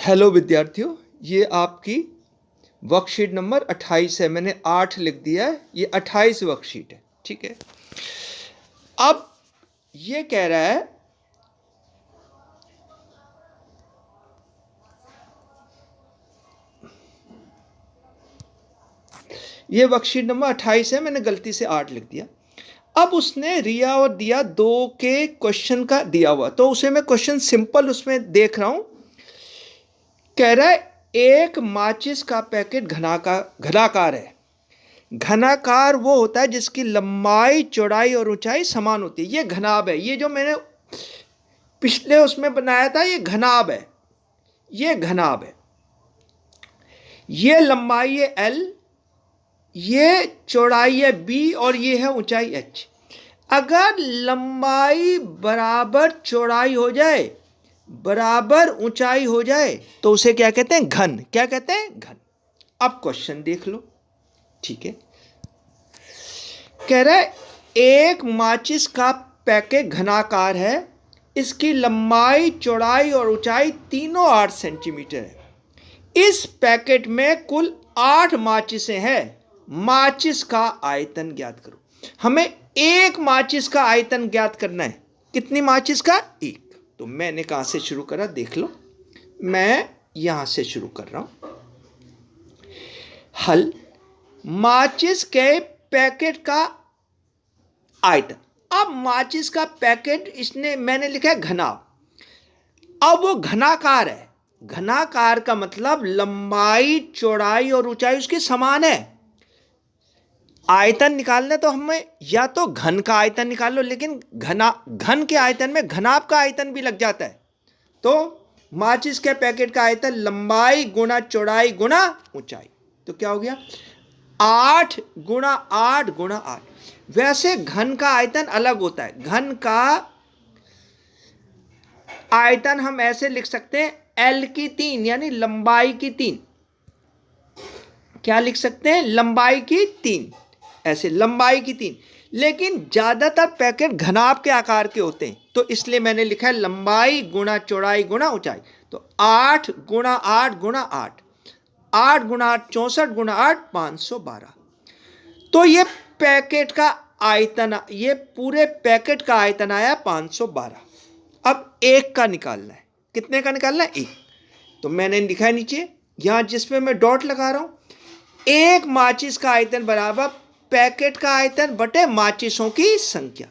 Hello विद्यार्थियों, ये आपकी वर्कशीट नंबर 28 है। मैंने 8 लिख दिया है, ये 28 वर्कशीट है। ठीक है, अब ये कह रहा है ये वर्कशीट नंबर 28 है, मैंने गलती से 8 लिख दिया। अब उसने रिया और दिया 2 के क्वेश्चन का दिया हुआ, तो उसे मैं क्वेश्चन सिंपल उसमें देख रहा हूं। कह रहा है एक माचिस का पैकेट घनाकार है। घनाकार वो होता है जिसकी लंबाई, चौड़ाई और ऊंचाई समान होती है। ये घनाभ है। ये जो मैंने पिछले उसमें बनाया था, ये घनाभ है। ये घनाभ है। ये लंबाई है L, ये चौड़ाई है B और ये है ऊंचाई H। अगर लंबाई बराबर चौड़ाई हो जाए, बराबर ऊंचाई हो जाए, तो उसे क्या कहते हैं? घन। क्या कहते हैं? घन। अब क्वेश्चन देख लो। ठीक है, कह रहा है एक माचिस का पैकेट घनाकार है, इसकी लंबाई, चौड़ाई और ऊंचाई तीनों 8 सेंटीमीटर है। इस पैकेट में कुल 8 माचिसें हैं। माचिस का आयतन ज्ञात करो। हमें एक माचिस का आयतन ज्ञात करना है। कितनी माचिस का? एक। तो मैंने कहां से शुरू करा देख लो। मैं यहां से शुरू कर रहा हूं। हल, माचिस के पैकेट का आयतन। अब माचिस का पैकेट इसने मैंने लिखा है घनाभ। अब वो घनाकार है। घनाकार का मतलब लंबाई, चौड़ाई और ऊंचाई उसकी समान है। आयतन निकालने तो हमें या तो घन का आयतन निकाल लो, लेकिन घन के आयतन में घनाभ का आयतन भी लग जाता है। तो माचिस के पैकेट का आयतन लंबाई गुणा चौड़ाई गुणा ऊंचाई, तो क्या हो गया? 8 गुणा 8 गुणा 8। वैसे घन का आयतन अलग होता है। घन का आयतन हम ऐसे लिख सकते हैं, L की 3, यानी लंबाई की 3। क्या लिख सकते हैं? लंबाई की 3। ऐसे लंबाई की 3। लेकिन ज्यादातर पैकेट घनाभ के आकार के होते हैं, तो इसलिए मैंने लिखा है लंबाई गुणा चौड़ाई गुणा ऊंचाई। तो 8 गुणा 8 गुणा 8, 8 गुणा 8 64 गुणा 8 512। तो ये पैकेट का आयतन, ये पूरे पैकेट का आयतन आया 512। अब एक का निकालना है। कितने का निकालना है? एक। तो मैंने लिखा है नीचे, यहां जिसमें मैं डॉट लगा रहा हूं, एक माचिस का आयतन बराबर पैकेट का आयतन बटे माचिसों की संख्या।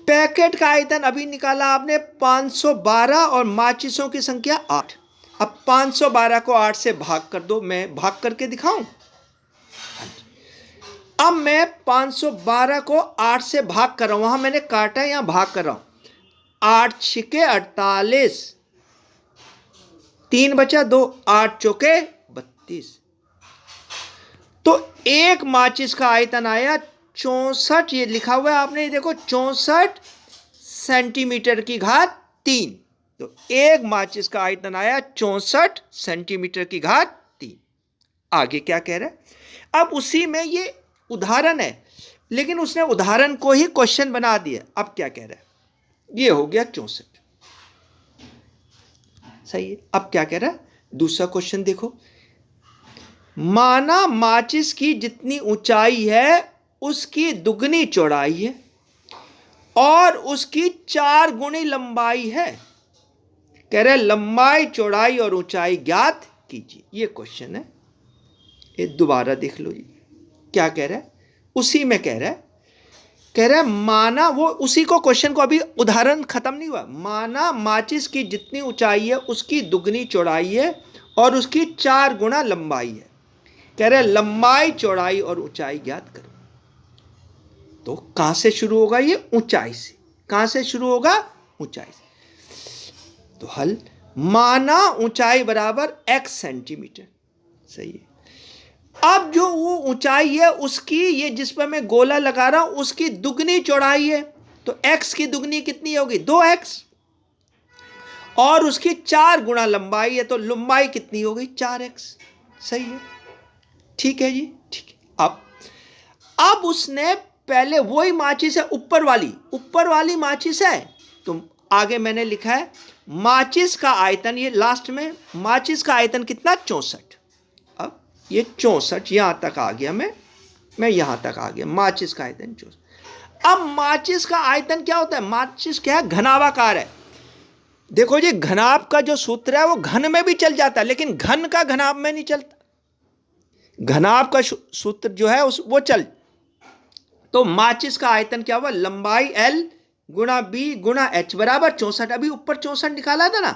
पैकेट का आयतन अभी निकाला आपने 512 और माचिसों की संख्या 8। अब 512 को 8 से भाग कर दो। मैं भाग करके दिखाऊं? अब मैं 512 को 8 से भाग कर रहा हूं। वहां मैंने काटा, यहां भाग कर रहा हूं। 8 छिके 48, 3 बचा 2, 8 चौके 32। तो एक माचिस का आयतन आया 64। ये लिखा हुआ है आपने, ये देखो, 64 सेंटीमीटर की घात 3। तो एक माचिस का आयतन आया 64 सेंटीमीटर की घात 3। आगे क्या कह रहा है? अब उसी में ये उदाहरण है, लेकिन उसने उदाहरण को ही क्वेश्चन बना दिया। अब क्या कह रहा है? ये हो गया 64। सही है। अब क्या कह रहा है? दूसरा क्वेश्चन देखो। माना माचिस की जितनी ऊंचाई है उसकी दुगनी चौड़ाई है और उसकी 4 गुनी लंबाई है। कह रहे लंबाई, चौड़ाई और ऊंचाई ज्ञात कीजिए। ये क्वेश्चन है। ये दोबारा देख लो जी, क्या कह रहा है? उसी में कह रहा है माना, वो उसी को क्वेश्चन को, अभी उदाहरण खत्म नहीं हुआ। माना माचिस की जितनी ऊंचाई है उसकी दुगनी चौड़ाई है और उसकी 4 गुना लंबाई है। कह रहे लंबाई, चौड़ाई और ऊंचाई ज्ञात करो। तो कहां से शुरू होगा? ये ऊंचाई से। कहां से शुरू होगा? ऊंचाई से। तो हल, माना ऊंचाई बराबर x सेंटीमीटर। सही है। अब जो वो ऊंचाई है उसकी, ये जिस पर मैं गोला लगा रहा हूं, उसकी दुगनी चौड़ाई है। तो x की दुगनी कितनी होगी? 2x। और उसकी 4 गुना लंबाई है, तो लंबाई कितनी होगी? 4x। सही है। ठीक है जी, ठीक है। अब उसने पहले वही माचिस है, ऊपर वाली माचिस है, तो आगे मैंने लिखा है माचिस का आयतन, ये लास्ट में माचिस का आयतन कितना 64। अब ये 64 यहां तक आ गया, मैं यहां तक आ गया, माचिस का आयतन 64। अब माचिस का आयतन क्या होता है? माचिस क्या है? घनाभाकार है। देखो जी, घनाभ का जो सूत्र है वो घन में भी चल जाता है, लेकिन घन का घनाभ में नहीं चलता। घनाभ का सूत्र जो है वो चल, तो माचिस का आयतन क्या हुआ? लंबाई L गुणा B गुणा H बराबर 64। अभी ऊपर 64 निकाला था ना,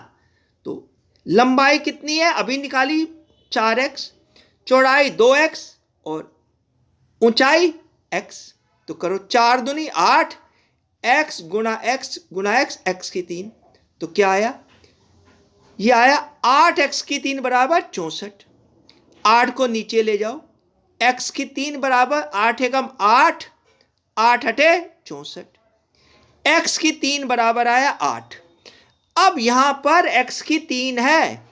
तो लंबाई कितनी है अभी निकाली? 4x, चौड़ाई 2x और ऊंचाई x। तो करो 4 दूनी 8, x गुणा x गुणा x, x की 3, तो क्या आया? ये आया 8x की 3 बराबर 64। 8 को नीचे ले जाओ, x की 3 बराबर 8 एकम 8, 8 हटे 64, x की 3 बराबर आया 8। अब यहां पर x की 3 है,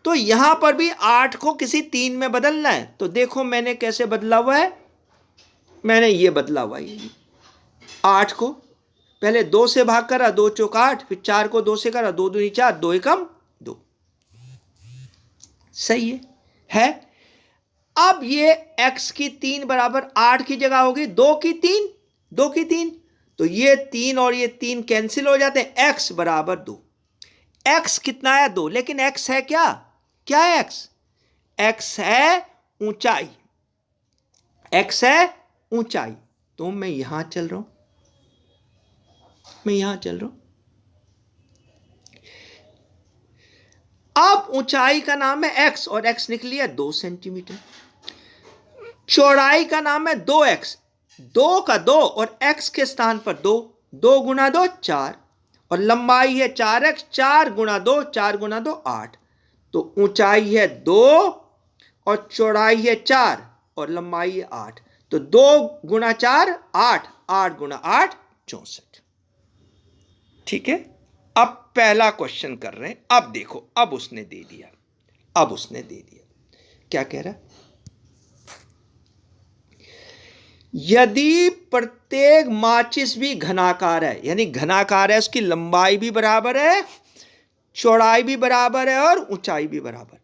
तो यहां पर भी 8 को किसी 3 में बदलना है। तो देखो मैंने कैसे बदला हुआ है, मैंने ये बदला हुआ है। 8 को पहले 2 से भाग करा, 2 चौक 8, फिर 4 को 2 से करा, 2 दूनी 4, 2 एकम 2। सही है? अब ये x की 3 बराबर 8 की जगह होगी 2 की 3, 2 की 3, तो ये 3 और ये 3 कैंसिल हो जाते हैं, x बराबर 2। x कितना है? 2। लेकिन x है क्या? क्या है x? x है ऊंचाई, x है ऊंचाई। तो मैं यहां चल रहा हूं, मैं यहां चल रहा हूं। अब ऊंचाई का नाम है x और x निकली है 2 सेंटीमीटर। चौड़ाई का नाम है 2x, 2 का 2 और x के स्थान पर 2, 2 गुना 2 4, और लंबाई है 4x, 4 गुना 2, 4 गुना 2 8। तो ऊंचाई है 2 और चौड़ाई है 4 और लंबाई है 8, तो 2 गुना 4 8, 8 गुना 8 64। ठीक है? अब पहला क्वेश्चन कर रहे हैं। अब देखो, अब उसने दे दिया, अब उसने दे दिया, क्या कह रहा है? यदि प्रत्येक माचिस भी घनाकार है, यानी घनाकार है, उसकी लंबाई भी बराबर है, चौड़ाई भी बराबर है और ऊंचाई भी बराबर।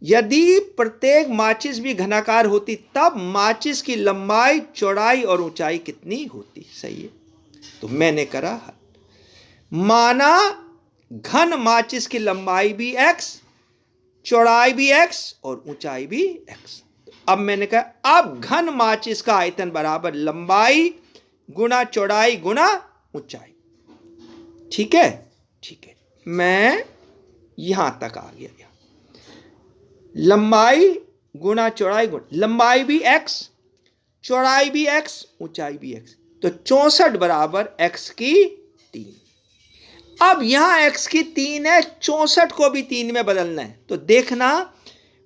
यदि प्रत्येक माचिस भी घनाकार होती तब माचिस की लंबाई, चौड़ाई और ऊंचाई कितनी होती? सही है। तो मैंने करा हल। माना घन माचिस की लंबाई भी x, चौड़ाई भी x और ऊंचाई भी x। अब मैंने कहा अब घन माचिस का आयतन बराबर लंबाई गुना चौड़ाई गुना ऊंचाई। ठीक है? ठीक है, मैं यहां तक आ गया। लंबाई गुना चौड़ाई गुना, लंबाई भी x, चौड़ाई भी x, ऊंचाई भी x, तो 64 बराबर x की 3। अब यहां x की 3 है, 64 को भी 3 में बदलना है। तो देखना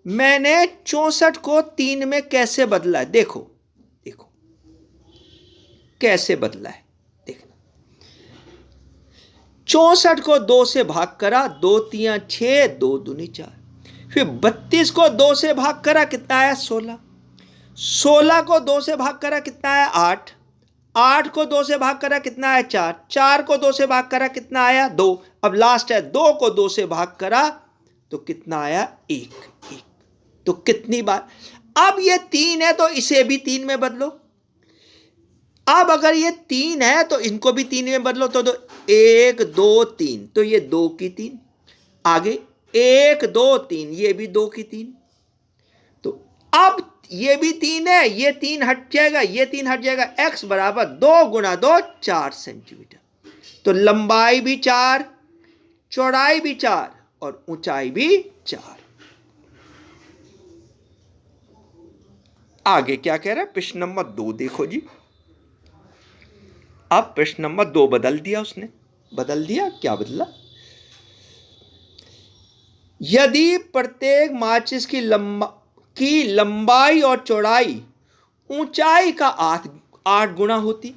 मैंने 64 को 3 में कैसे बदला है। देखो देखो कैसे बदला है, देखना। 64 को 2 से भाग करा, 2 तिया 6, 2 दूनी 4, फिर 32 को 2 से भाग करा, कितना आया? 16। 16 को 2 से भाग करा, कितना आया? 8। 8 को 2 से भाग करा, कितना आया? 4। 4 को 2 से भाग करा, कितना आया? 2। अब लास्ट है 2 को 2 से भाग करा, तो कितना आया? 1। तो कितनी बार? अब ये 3 है तो इसे भी 3 में बदलो। अब अगर ये 3 है तो इनको भी 3 में बदलो, तो 1 2 3, तो ये 2 की 3। आगे 1 2 3, ये भी 2 की 3। तो अब ये भी 3 है, ये 3 हट जाएगा, ये 3 हट जाएगा, x बराबर 2 गुना 2 4 सेंटीमीटर। तो लंबाई भी 4, चौड़ाई भी 4 और ऊंचाई भी 4। आगे क्या कह रहा है? प्रश्न नंबर 2 देखो जी। अब प्रश्न नंबर 2 बदल दिया उसने, बदल दिया। क्या बदला? यदि प्रत्येक माचिस की लंबाई और चौड़ाई ऊंचाई का 8 गुना होती,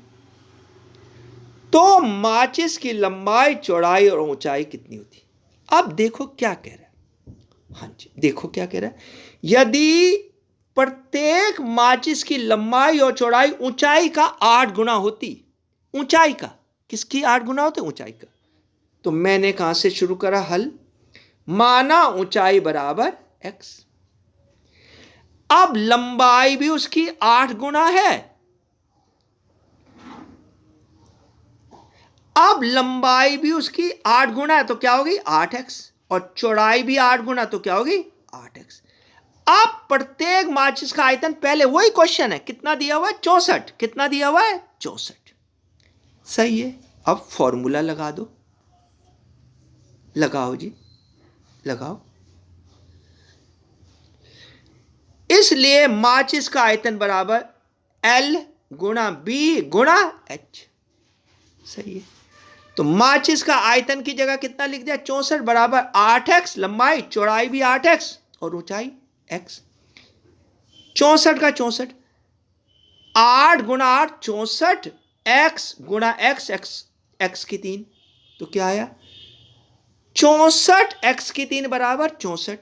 तो माचिस की लंबाई, चौड़ाई और ऊंचाई कितनी होती? अब देखो क्या कह रहा है। हाँ जी, देखो क्या कह रहा है। यदि प्रत्येक माचिस की लंबाई और चौड़ाई ऊंचाई का 8 गुना होती, ऊंचाई का, किसकी 8 गुना होते? ऊंचाई का। तो मैंने कहां से शुरू करा हल, माना ऊंचाई बराबर x। अब लंबाई भी उसकी 8 गुना है। अब लंबाई भी उसकी 8 गुना है तो क्या होगी 8x, और चौड़ाई भी 8 गुना तो क्या होगी 8x। अब प्रत्येक माचिस का आयतन, पहले वही क्वेश्चन है, कितना दिया हुआ है 64, कितना दिया हुआ है 64, सही है। अब फॉर्मूला लगा दो, लगाओ जी लगाओ। इसलिए माचिस का आयतन बराबर L गुणा B गुणा H, सही है। तो माचिस का आयतन की जगह कितना लिख दिया 64 बराबर 8x, लंबाई चौड़ाई भी 8x और ऊंचाई x। 64 का 64, 8 गुणा 8 64, x गुणा x, x की 3, तो क्या आया 64 x की 3 बराबर 64,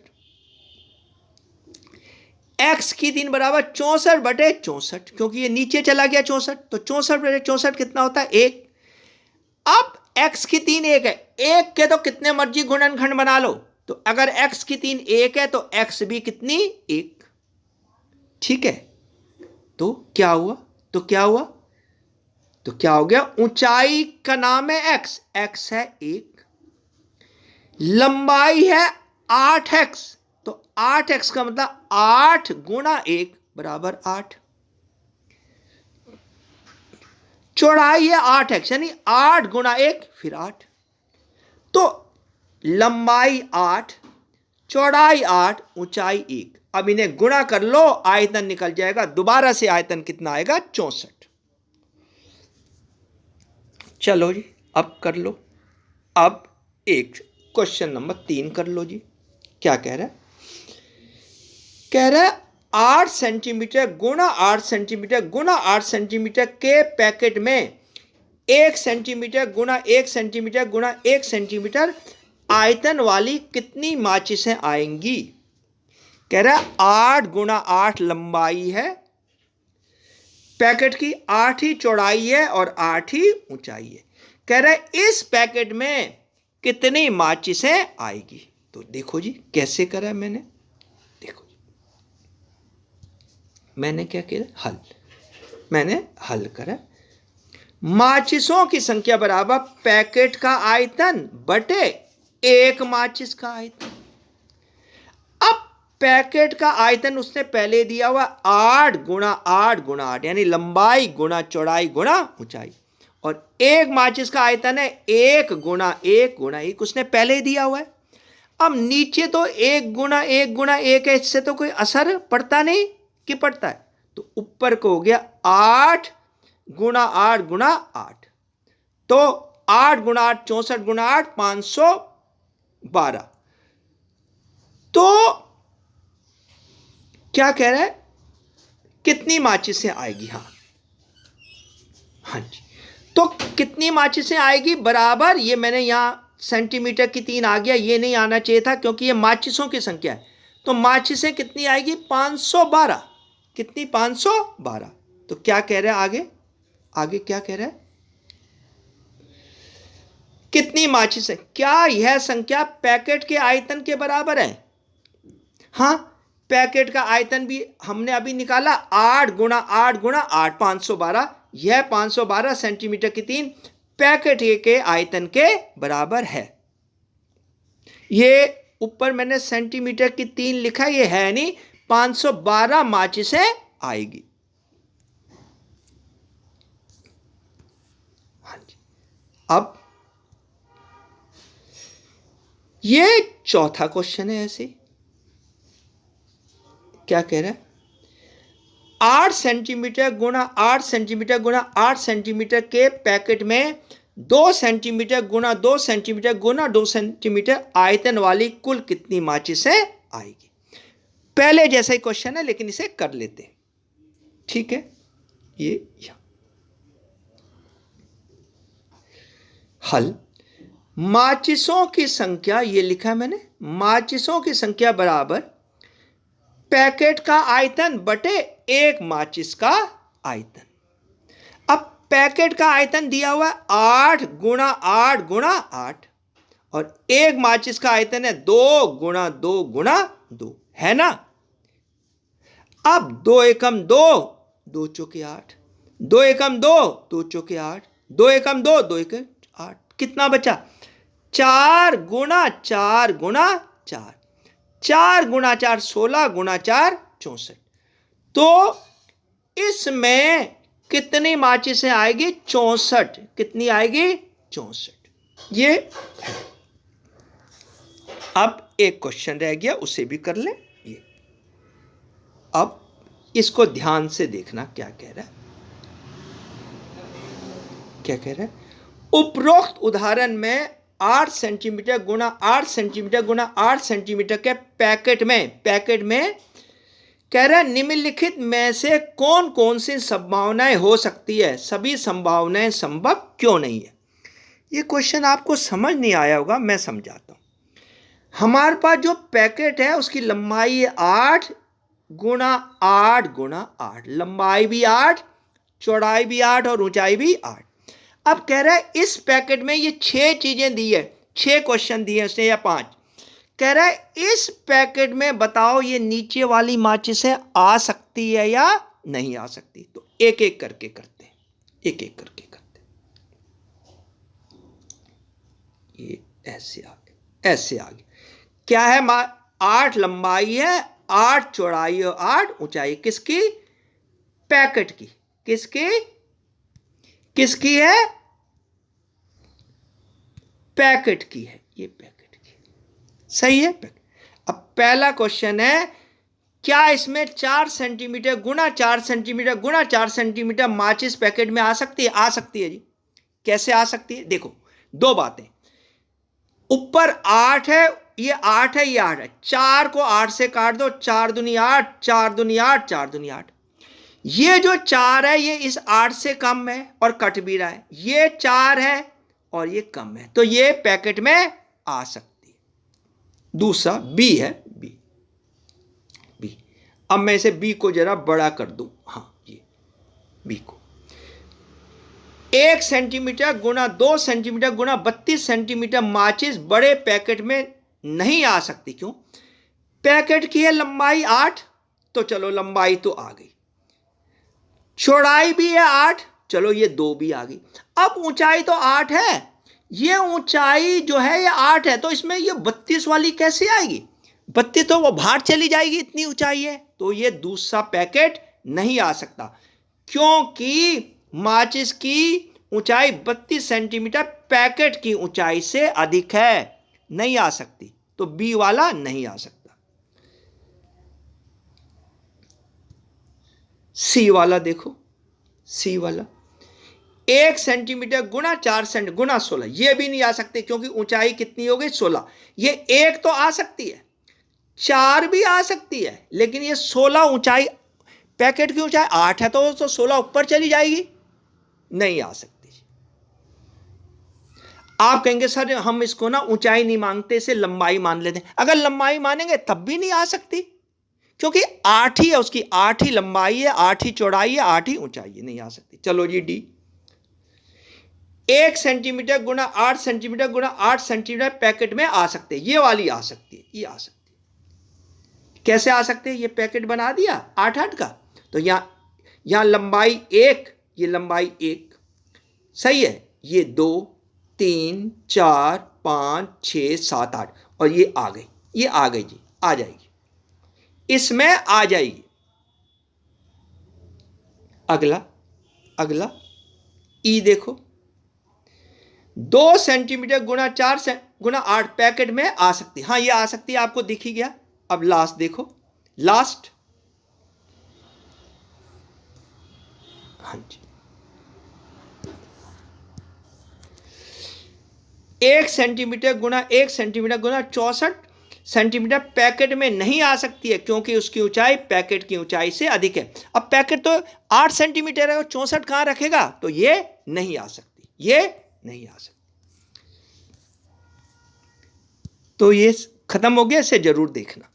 x की 3 बराबर 64 बटे 64, क्योंकि ये नीचे चला गया 64, तो 64 बटे 64 कितना होता है 1। अब x की 3 1 है, 1 के तो कितने मर्जी गुणनखंड बना लो, तो अगर x की 3 1 है तो x भी कितनी 1, ठीक है। तो क्या हुआ, तो क्या हुआ, तो क्या हो गया, ऊंचाई का नाम है x, x है 1, लंबाई है 8x, तो 8x का मतलब 8 गुणा 1 बराबर 8, चौड़ाई है 8x यानी 8 गुणा 1 फिर 8, तो लंबाई 8, चौड़ाई 8, ऊंचाई 1। अब इन्हें गुणा कर लो, आयतन निकल जाएगा, दोबारा से आयतन कितना आएगा 64। चलो जी अब कर लो। अब एक क्वेश्चन नंबर 3 कर लो जी। क्या कह रहा है, कह रहा है 8 सेंटीमीटर गुणा 8 सेंटीमीटर गुणा 8 सेंटीमीटर के पैकेट में 1 सेंटीमीटर गुणा 1 सेंटीमीटर गुणा 1 सेंटीमीटर आयतन वाली कितनी माचिसें आएंगी। कह रहा है 8 गुणा 8 लंबाई है पैकेट की, 8 ही चौड़ाई है और 8 ही ऊंचाई है। कह रहा है इस पैकेट में कितनी माचिसें आएगी। तो देखो जी कैसे करा है मैंने, देखो मैंने क्या किया, हल, मैंने हल करा। माचिसों की संख्या बराबर पैकेट का आयतन बटे एक माचिस का आयतन। अब पैकेट का आयतन उसने पहले दिया हुआ 8 गुणा 8 गुणा 8 यानी लंबाई गुणा चौड़ाई गुणा ऊंचाई, और एक माचिस का आयतन है 1 गुणा 1 गुणा 1, उसने पहले ही दिया हुआ है। अब नीचे तो 1 गुणा 1 गुणा 1 है, इससे तो कोई असर पड़ता नहीं कि पड़ता है, तो ऊपर को हो गया 8 गुणा 8 गुणा 8, तो 8 गुणा 8 64 गुणा 8 512। तो क्या कह रहा है कितनी माचिसें आएगी, हाँ हाँ जी, तो कितनी माचिसें आएगी बराबर, ये मैंने यहां सेंटीमीटर की 3 आ गया, ये नहीं आना चाहिए था क्योंकि ये माचिसों की संख्या है। तो माचिसें कितनी आएगी 512, कितनी 512। तो क्या कह रहा है आगे, आगे क्या कह रहा है, कितनी माचिसें, क्या यह संख्या पैकेट के आयतन के बराबर है। हाँ पैकेट का आयतन भी हमने अभी निकाला, 8 गुणा 8 गुणा 8 512, यह 512 सेंटीमीटर की 3 पैकेट के आयतन के बराबर है। ये ऊपर मैंने सेंटीमीटर की 3 लिखा, ये है नहीं, 512 माचिसें आएगी। हाँ जी, अब ये चौथा क्वेश्चन है ऐसे, क्या कह रहा है 8 सेंटीमीटर गुणा 8 सेंटीमीटर गुणा 8 सेंटीमीटर के पैकेट में 2 सेंटीमीटर गुणा 2 सेंटीमीटर गुणा 2 सेंटीमीटर आयतन वाली कुल कितनी माचिसें आएगी। पहले जैसा ही क्वेश्चन है लेकिन इसे कर लेते हैं, ठीक है। ये हल, माचिसों की संख्या, ये लिखा मैंने, माचिसों की संख्या बराबर पैकेट का आयतन बटे एक माचिस का आयतन। अब पैकेट का आयतन दिया हुआ है 8 गुणा 8 गुणा 8, और एक माचिस का आयतन है 2 गुणा 2 गुणा 2, है ना। अब 2 एकम 2, 2 चौके 8, 2 एकम 2, 2 चौके 8, 2 एकम 2, 2 एकम 8, कितना बचा? 4 गुणा 4 गुणा 4, 4 गुणा 4 16 गुणा 4 64। तो इसमें कितनी माचिसें आएगी? 64। कितनी आएगी? 64। ये अब एक क्वेश्चन रह गया, उसे भी कर ले। ये अब इसको ध्यान से देखना, क्या कह रहा है, क्या कह रहा है। उपरोक्त उदाहरण में 8 सेंटीमीटर गुणा 8 सेंटीमीटर गुणा 8 सेंटीमीटर के पैकेट में कह रहा है निम्नलिखित में से कौन कौन सी संभावनाएं हो सकती है, सभी संभावनाएं संभव क्यों नहीं है। ये क्वेश्चन आपको समझ नहीं आया होगा, मैं समझाता हूं। हमारे पास जो पैकेट है उसकी लंबाई है 8 गुणा 8 गुणा 8, लंबाई भी 8, चौड़ाई भी 8 और ऊंचाई भी 8। अब कह रहा है इस पैकेट में ये 6 चीजें दी है, 6 क्वेश्चन दिए उसने या 5। कह रहा है इस पैकेट में बताओ ये नीचे वाली माचिसें आ सकती है या नहीं आ सकती। तो एक एक करके करते हैं, एक एक करके करते हैं। ये ऐसे आगे, ऐसे आगे क्या है? 8 लंबाई है, 8 चौड़ाई और 8 ऊंचाई। किसकी? पैकेट की। किसकी? किसकी है? पैकेट की है। ये पैकेट की, सही है। अब पहला क्वेश्चन है, क्या इसमें 4 सेंटीमीटर गुणा 4 सेंटीमीटर गुणा 4 सेंटीमीटर माचिस पैकेट में आ सकती है? आ सकती है जी। कैसे आ सकती है? देखो, दो बातें। ऊपर 8 है, ये 8 है, ये 8 है। 4 को 8 से काट दो, 4 दूनी 8, 4 दूनी 8, 4 दूनी 8। ये जो 4 है ये इस 8 से कम है और कट भी रहा है। ये 4 है और ये कम है, तो ये पैकेट में आ सकती है। दूसरा बी है, बी। अब मैं इसे बी को जरा बड़ा कर दूं। हाँ, ये बी को 1 सेंटीमीटर गुणा 2 सेंटीमीटर गुणा 32 सेंटीमीटर माचिस बड़े पैकेट में नहीं आ सकती। क्यों? पैकेट की है लंबाई 8, तो चलो लंबाई तो आ गई। चौड़ाई भी है 8, चलो ये 2 भी आ गई। अब ऊंचाई तो 8 है, ये ऊंचाई जो है ये 8 है, तो इसमें ये 32 वाली कैसे आएगी? 32 तो वो बाहर चली जाएगी, इतनी ऊंचाई है। तो ये दूसरा पैकेट नहीं आ सकता, क्योंकि माचिस की ऊंचाई 32 सेंटीमीटर पैकेट की ऊंचाई से अधिक है, नहीं आ सकती। तो बी वाला नहीं आ सकता। सी वाला देखो, सी वाला 1 सेंटीमीटर गुणा 4 सेंटीमीटर गुणा 16, ये भी नहीं आ सकते, क्योंकि ऊंचाई कितनी हो गई? 16। ये 1 तो आ सकती है, 4 भी आ सकती है, लेकिन ये 16 ऊंचाई, पैकेट की ऊंचाई 8 है, तो 16 ऊपर चली जाएगी, नहीं आ सकती। आप कहेंगे सर हम इसको ना ऊंचाई नहीं मांगते, इसे लंबाई मान लेते हैं। अगर लंबाई मानेंगे तब भी नहीं आ सकती, क्योंकि 8 ही है उसकी, 8 ही लंबाई है, 8 ही चौड़ाई है, 8 ही ऊंचाई है, नहीं आ सकती। चलो जी डी। 1 सेंटीमीटर गुणा 8 सेंटीमीटर गुणा 8 सेंटीमीटर पैकेट में आ सकते, ये वाली आ सकती है, ये आ सकती है। कैसे आ सकते हैं? ये पैकेट बना दिया 8-8 का, तो यहां लंबाई 1, ये लंबाई 1, सही है। ये 2 3 4 5 6 7 8 और ये आ गई, ये आ गई जी, आ जाएगी, इसमें आ जाएगी। अगला, अगला ई देखो, 2 सेंटीमीटर गुणा 4 गुणा 8 पैकेट में आ सकती। हाँ, ये आ सकती है, आपको दिख ही गया। अब लास्ट देखो, लास्ट, हाँ जी, 1 सेंटीमीटर गुणा 1 सेंटीमीटर गुणा 64 सेंटीमीटर पैकेट में नहीं आ सकती है, क्योंकि उसकी ऊंचाई पैकेट की ऊंचाई से अधिक है। अब पैकेट तो 8 सेंटीमीटर है, और 64 कहां रखेगा? तो ये नहीं आ सकती, ये नहीं आ सकती। तो ये खत्म हो गया, इसे जरूर देखना।